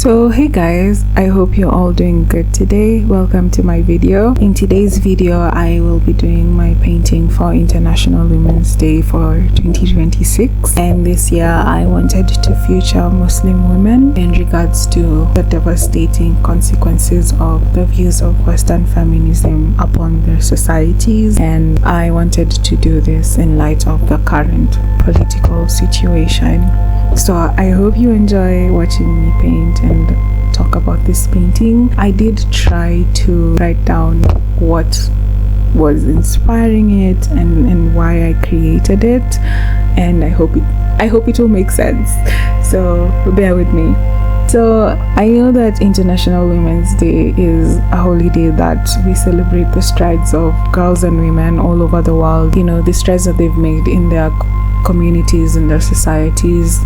So hey guys, I hope you're all doing good today. Welcome to my video. In today's video I will be doing my painting for International Women's Day for 2026, and this year I wanted to feature Muslim women in regards to the devastating consequences of the views of Western feminism upon their societies, and I wanted to do this in light of the current political situation. So I hope you enjoy watching me paint and talk about this painting. I did try to write down what was inspiring it and why I created it, and I hope it will make sense, so bear with me. So I know that International Women's Day is a holiday that we celebrate the strides of girls and women all over the world, you know, the strides that they've made in their communities and their societies,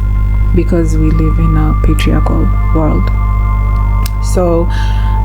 because we live in a patriarchal world. So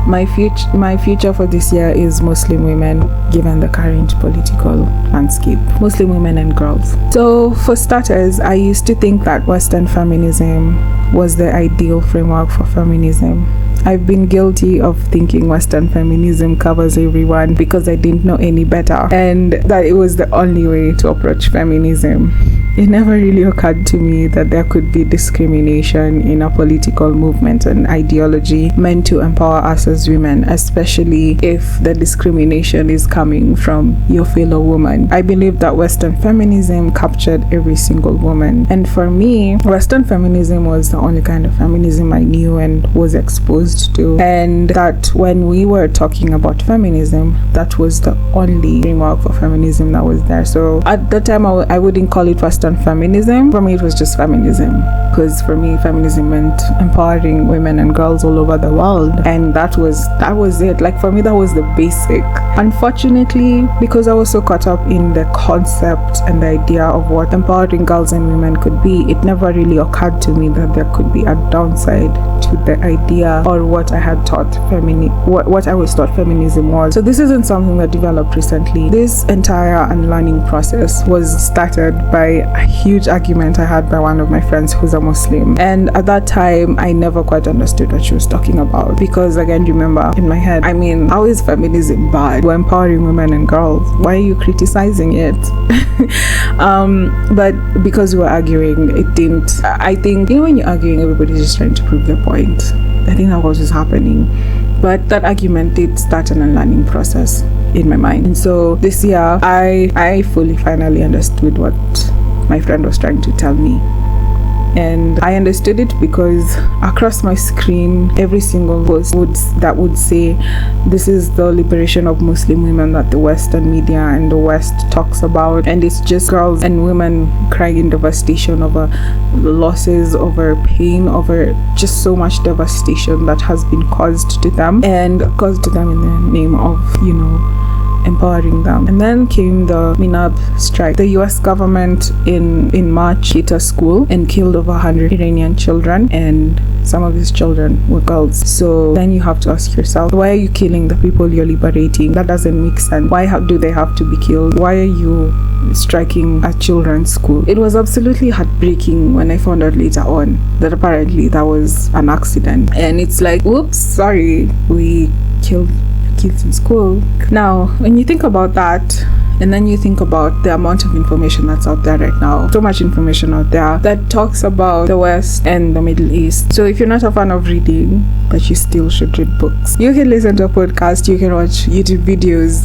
my future for this year is Muslim women, given the current political landscape. Muslim women and girls. So for starters, I used to think that Western feminism was the ideal framework for feminism. I've been guilty of thinking Western feminism covers everyone because I didn't know any better, and that it was the only way to approach feminism. It never really occurred to me that there could be discrimination in a political movement and ideology meant to empower us as women, especially if the discrimination is coming from your fellow woman. I believe that Western feminism captured every single woman, and for me, Western feminism was the only kind of feminism I knew and was exposed to, and that when we were talking about feminism, that was the only framework for feminism that was there. So at the time I wouldn't call it Western feminism. For me it was just feminism, because for me feminism meant empowering women and girls all over the world, and that was it. Like, for me that was the basic. Unfortunately, because I was so caught up in the concept and the idea of what empowering girls and women could be, it never really occurred to me that there could be a downside to the idea or what I had taught what I was taught feminism was. So this isn't something that developed recently. This entire unlearning process was started by a huge argument I had by one of my friends who's a Muslim, and at that time I never quite understood what she was talking about, because again, remember, in my head, I mean, how is feminism bad? We're empowering women and girls, why are you criticizing it? But because we were arguing, it didn't, I think, you know, when you're arguing, everybody's just trying to prove their point. I think that was just happening. But that argument did start an unlearning process in my mind. And so this year I finally understood what my friend was trying to tell me, and I understood it because across my screen, every single post would say, this is the liberation of Muslim women that the Western media and the West talks about, and it's just girls and women crying in devastation over losses, over pain, over just so much devastation that has been caused to them, and caused to them in the name of, you know, empowering them. And then came the Minab strike. The US government in March hit a school and killed over 100 Iranian children, and some of these children were girls. So then you have to ask yourself, why are you killing the people you're liberating? That doesn't make sense. Why do they have to be killed? Why are you striking a children's school? It was absolutely heartbreaking when I found out later on that apparently that was an accident, and it's like, oops, sorry, we killed kids in school. Now when you think about that, and then you think about the amount of information that's out there right now, so much information out there that talks about the West and the Middle East. So if you're not a fan of reading, but you still should read books, you can listen to a podcast, you can watch YouTube videos,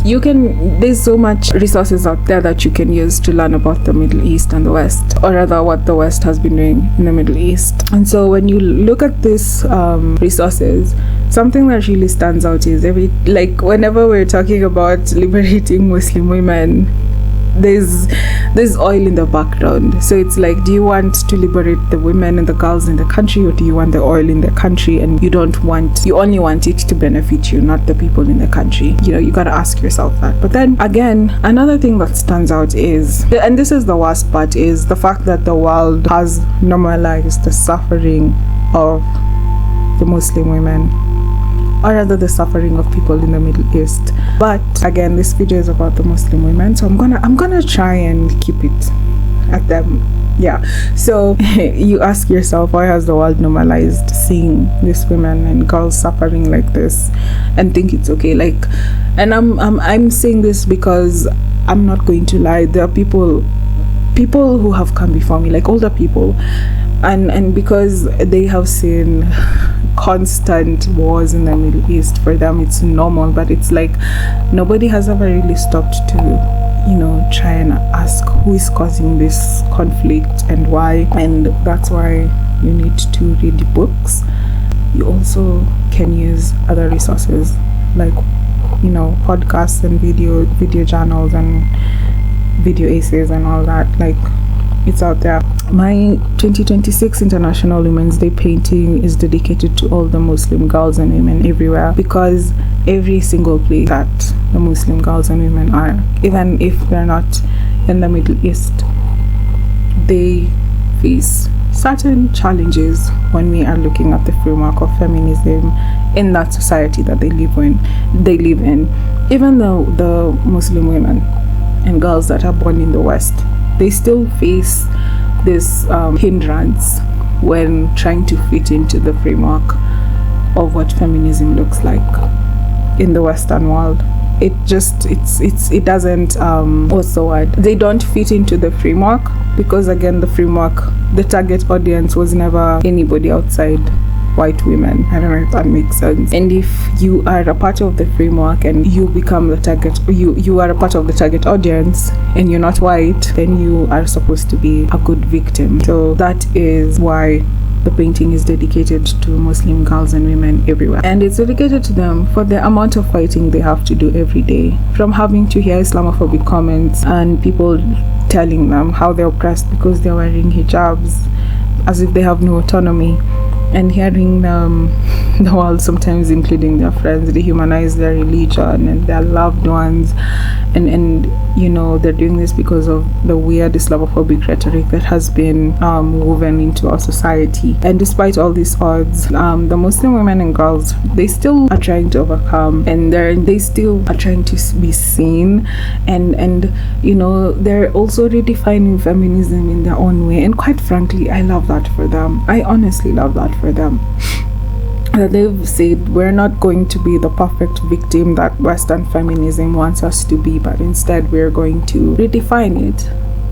there's so much resources out there that you can use to learn about the Middle East and the West, or rather what the West has been doing in the Middle East. And so when you look at these resources, something that really stands out is whenever we're talking about liberating Muslim women, there's oil in the background. So it's like, do you want to liberate the women and the girls in the country, or do you want the oil in the country, and you only want it to benefit you, not the people in the country? You know, you gotta ask yourself that. But then again, another thing that stands out is, and this is the worst part, is the fact that the world has normalized the suffering of the Muslim women, or rather the suffering of people in the Middle East. But again, this video is about the Muslim women, so I'm gonna try and keep it at them Yeah, so you ask yourself, why has the world normalized seeing these women and girls suffering like this and think it's okay? Like, and I'm saying this because I'm not going to lie, there are people who have come before me, like older people, and because they have seen constant wars in the Middle East, for them it's normal. But it's like nobody has ever really stopped to try and ask who is causing this conflict and why. And that's why you need to read books. You also can use other resources like podcasts and video journals and video essays and all that. Like, it's out there. My 2026 International Women's Day painting is dedicated to all the Muslim girls and women everywhere, because every single place that the Muslim girls and women are, even if they're not in the Middle East, they face certain challenges when we are looking at the framework of feminism in that society that they live in. Even though the Muslim women and girls that are born in the West, they still face this hindrance when trying to fit into the framework of what feminism looks like in the Western world. It doesn't what's the word, they don't fit into the framework, because again, the target audience was never anybody outside white women. I don't know if that makes sense. And if you are a part of the framework and you become the target, you are a part of the target audience and you're not white, then you are supposed to be a good victim. So that is why the painting is dedicated to Muslim girls and women everywhere, and it's dedicated to them for the amount of fighting they have to do every day, from having to hear Islamophobic comments and people telling them how they're oppressed because they're wearing hijabs as if they have no autonomy, and hearing the world, sometimes including their friends, dehumanize their religion and their loved ones, and they're doing this because of the weird Islamophobic rhetoric that has been woven into our society. And despite all these odds, the Muslim women and girls, they still are trying to overcome, and they still are trying to be seen, and they're also redefining feminism in their own way. And quite frankly, I love that for them. I honestly love that for them. They've said, we're not going to be the perfect victim that Western feminism wants us to be, but instead we're going to redefine it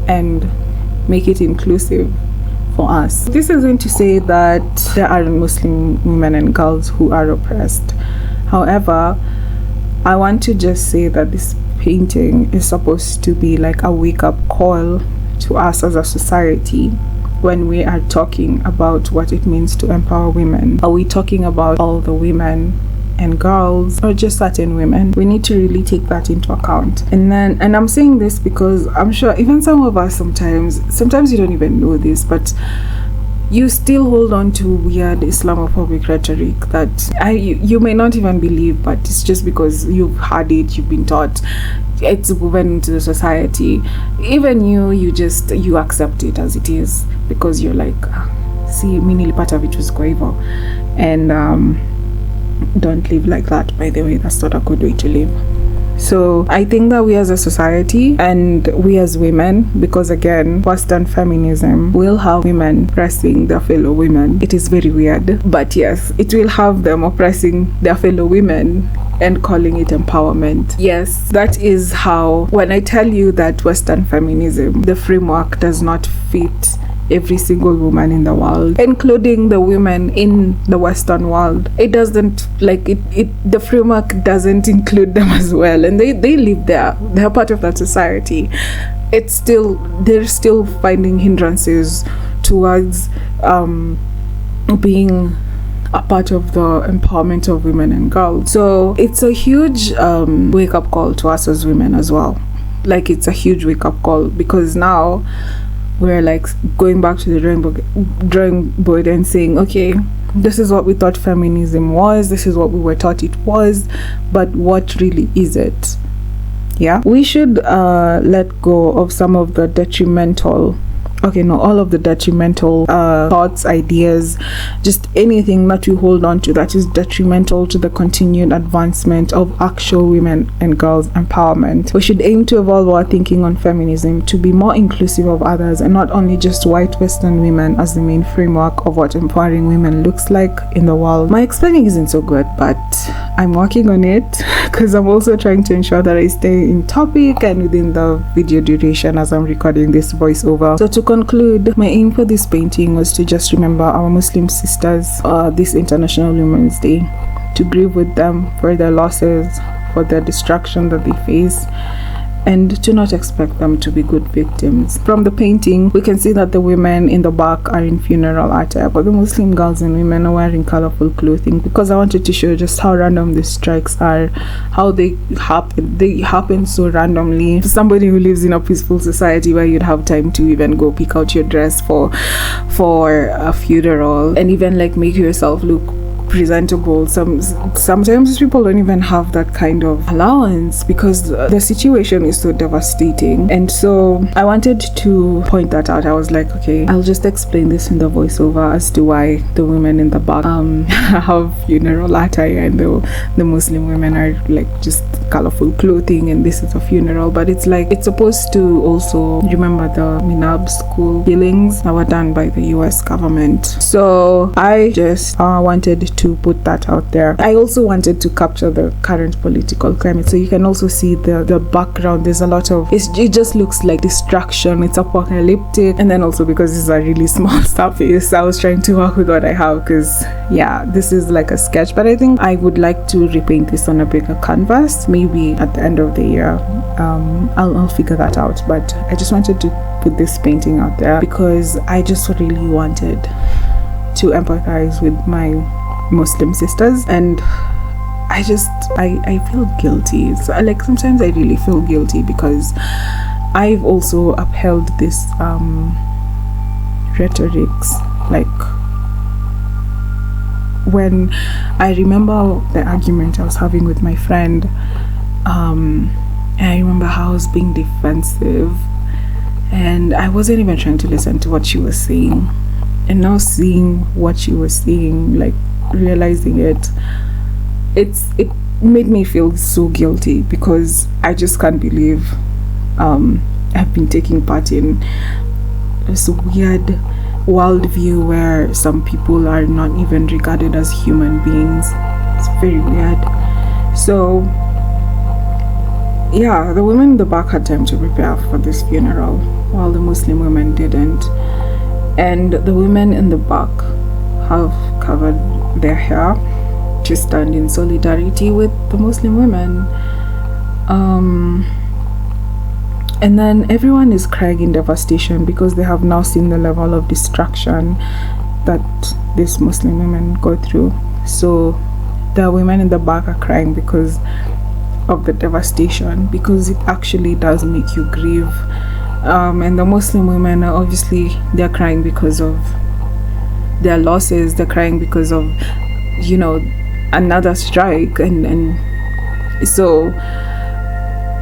and make it inclusive for us. This isn't to say that there aren't Muslim women and girls who are oppressed. However, I want to just say that this painting is supposed to be like a wake-up call to us as a society. When we are talking about what it means to empower women, are we talking about all the women and girls, or just certain women? We need to really take that into account. And I'm saying this because I'm sure even some of us sometimes you don't even know this, but you still hold on to weird Islamophobic rhetoric that you may not even believe, but it's just because you've heard it, you've been taught, it's woven into the society. Even you accept it as it is, because you're like, see, mi nilipata vitu kwa hivyo. And don't live like that, by the way. That's not a good way to live. So I think that we as a society and we as women, because again, Western feminism will have women oppressing their fellow women. It is very weird, but yes, it will have them oppressing their fellow women and calling it empowerment. Yes, that is how, when I tell you that Western feminism, the framework does not fit every single woman in the world, including the women in the Western world. It doesn't, like, it the framework doesn't include them as well, and they live there. They're part of that society. They're still finding hindrances towards being a part of the empowerment of women and girls. So it's a huge wake-up call to us as women as well. Like, it's a huge wake-up call, because now we're like going back to the drawing board and saying, okay, this is what we thought feminism was, this is what we were taught it was, but what really is it? Yeah, we should let go of some of the detrimental okay, no, all of the detrimental thoughts, ideas, just anything that we hold on to that is detrimental to the continued advancement of actual women and girls empowerment. We should aim to evolve our thinking on feminism to be more inclusive of others and not only just white Western women as the main framework of what empowering women looks like in the world. My explaining isn't so good, but I'm working on it because I'm also trying to ensure that I stay in topic and within the video duration as I'm recording this voiceover. So to conclude, my aim for this painting was to just remember our Muslim sisters this International Women's Day, to grieve with them for their losses, for their destruction that they face, and to not expect them to be good victims. From the painting, we can see that the women in the back are in funeral attire, but the Muslim girls and women are wearing colorful clothing, because I wanted to show just how random these strikes are, how they happen so randomly. For somebody who lives in a peaceful society where you'd have time to even go pick out your dress for a funeral and even like make yourself look presentable, sometimes people don't even have that kind of allowance because the situation is so devastating. And so I wanted to point that out. I was like, okay, I'll just explain this in the voiceover as to why the women in the back have funeral attire and the Muslim women are like just colorful clothing, and this is a funeral. But it's like, it's supposed to also remember the Minab school killings that were done by the US government. So I just wanted to put that out there. I also wanted to capture the current political climate, so you can also see the background. There's a lot of it just looks like destruction, it's apocalyptic. And then also because this is a really small surface, I was trying to work with what I have, because yeah, this is like a sketch, but I think I would like to repaint this on a bigger canvas, maybe at the end of the year. I'll figure that out, but I just wanted to put this painting out there because I just really wanted to empathize with my Muslim sisters, and I feel guilty. So like sometimes I really feel guilty because I've also upheld this rhetorics. Like when I remember the argument I was having with my friend, and I remember how I was being defensive and I wasn't even trying to listen to what she was saying, and now seeing what she was saying, like realizing it made me feel so guilty because I just can't believe I've been taking part in this weird worldview where some people are not even regarded as human beings. It's very weird. So yeah, the women in the back had time to prepare for this funeral while the Muslim women didn't, and the women in the back have covered their hair to stand in solidarity with the Muslim women. And then everyone is crying in devastation because they have now seen the level of destruction that these Muslim women go through. So the women in the back are crying because of the devastation, because it actually does make you grieve. And the Muslim women are obviously, they're crying because of their losses, they're crying because of, you know, another strike, and so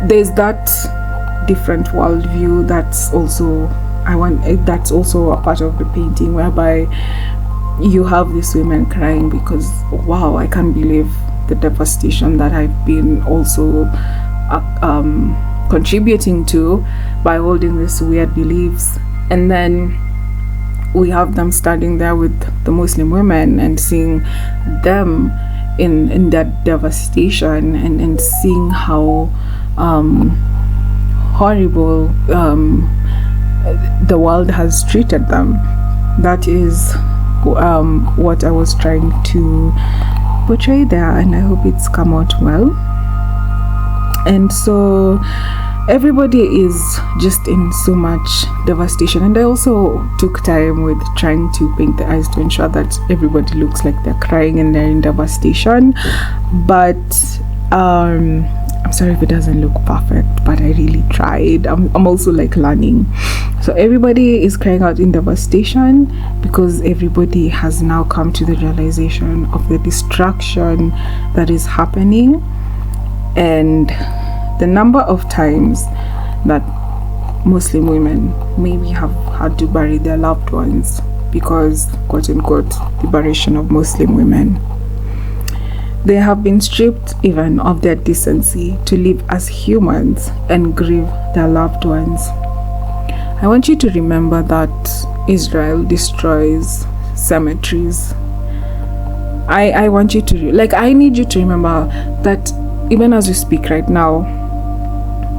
there's that different worldview that's also that's also a part of the painting, whereby you have these women crying because wow, I can't believe the devastation that I've been also contributing to by holding these weird beliefs. And then we have them standing there with the Muslim women and seeing them in that devastation, and seeing how horrible the world has treated them. That is what I was trying to portray there, and I hope it's come out well. And so everybody is just in so much devastation, and I also took time with trying to paint the eyes to ensure that everybody looks like they're crying and they're in devastation. But I'm sorry if it doesn't look perfect, but I really tried. I'm also like learning. So everybody is crying out in devastation because everybody has now come to the realization of the destruction that is happening, and the number of times that Muslim women maybe have had to bury their loved ones because, quote unquote, liberation of Muslim women. They have been stripped even of their decency to live as humans and grieve their loved ones. I want you to remember that Israel destroys cemeteries. I want you to, I need you to remember that even as we speak right now,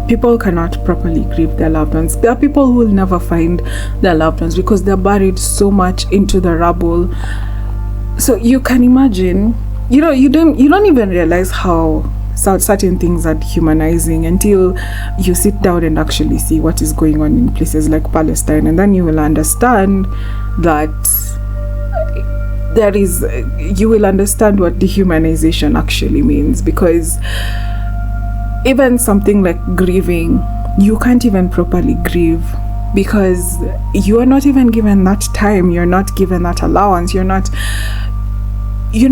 people cannot properly grieve their loved ones. There are people who will never find their loved ones because they're buried so much into the rubble. So you can imagine, you don't even realize how certain things are dehumanizing until you sit down and actually see what is going on in places like Palestine, and then you will understand that you will understand what dehumanization actually means. Because even something like grieving, you can't even properly grieve because you are not even given that time, you're not given that allowance, you're not, you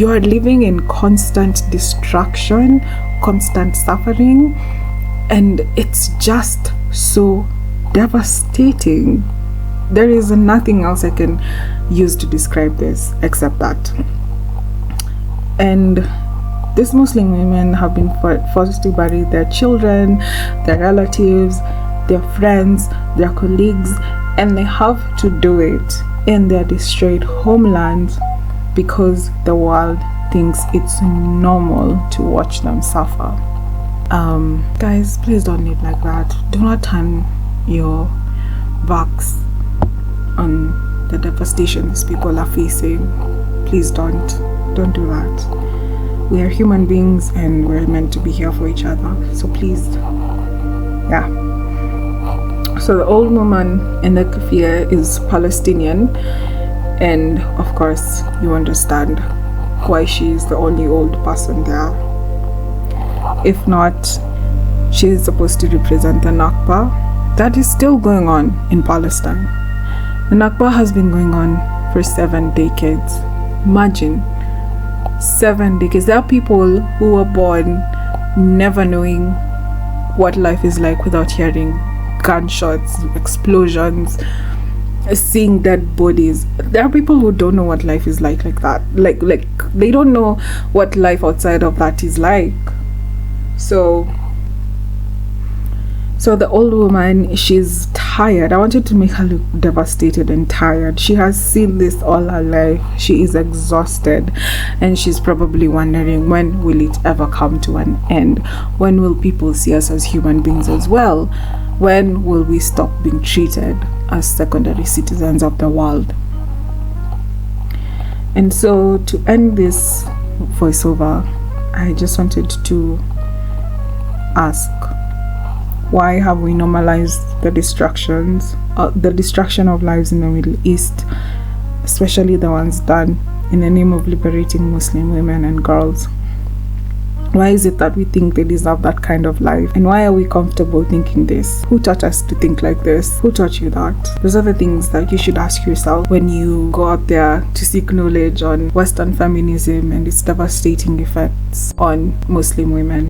are living in constant distraction, constant suffering, and it's just so devastating. There is nothing else I can use to describe this except that. And these Muslim women have been forced to bury their children, their relatives, their friends, their colleagues, and they have to do it in their destroyed homeland because the world thinks it's normal to watch them suffer. Guys, please don't live like that. Do not turn your backs on the devastation these people are facing. Please don't do that. We are human beings and we're meant to be here for each other, so please. So the old woman in the kafir is Palestinian, and of course you understand why she is the only old person there. If not, she is supposed to represent the Nakba that is still going on in Palestine. The Nakba has been going on for 7 decades. Imagine, 7 decades. There are people who were born never knowing what life is like without hearing gunshots, explosions, seeing dead bodies. There are people who don't know what life is like that. Like they don't know what life outside of that is like. So the old woman, she's tired. I wanted to make her look devastated and tired. She has seen this all her life. She is exhausted, and she's probably wondering, when will it ever come to an end? When will people see us as human beings as well? When will we stop being treated as secondary citizens of the world? And so to end this voiceover, I just wanted to ask, why have we normalized the destruction of lives in the Middle East, especially the ones done in the name of liberating Muslim women and girls? Why is it that we think they deserve that kind of life? And why are we comfortable thinking this? Who taught us to think like this? Who taught you that? Those are the things that you should ask yourself when you go out there to seek knowledge on Western feminism and its devastating effects on Muslim women.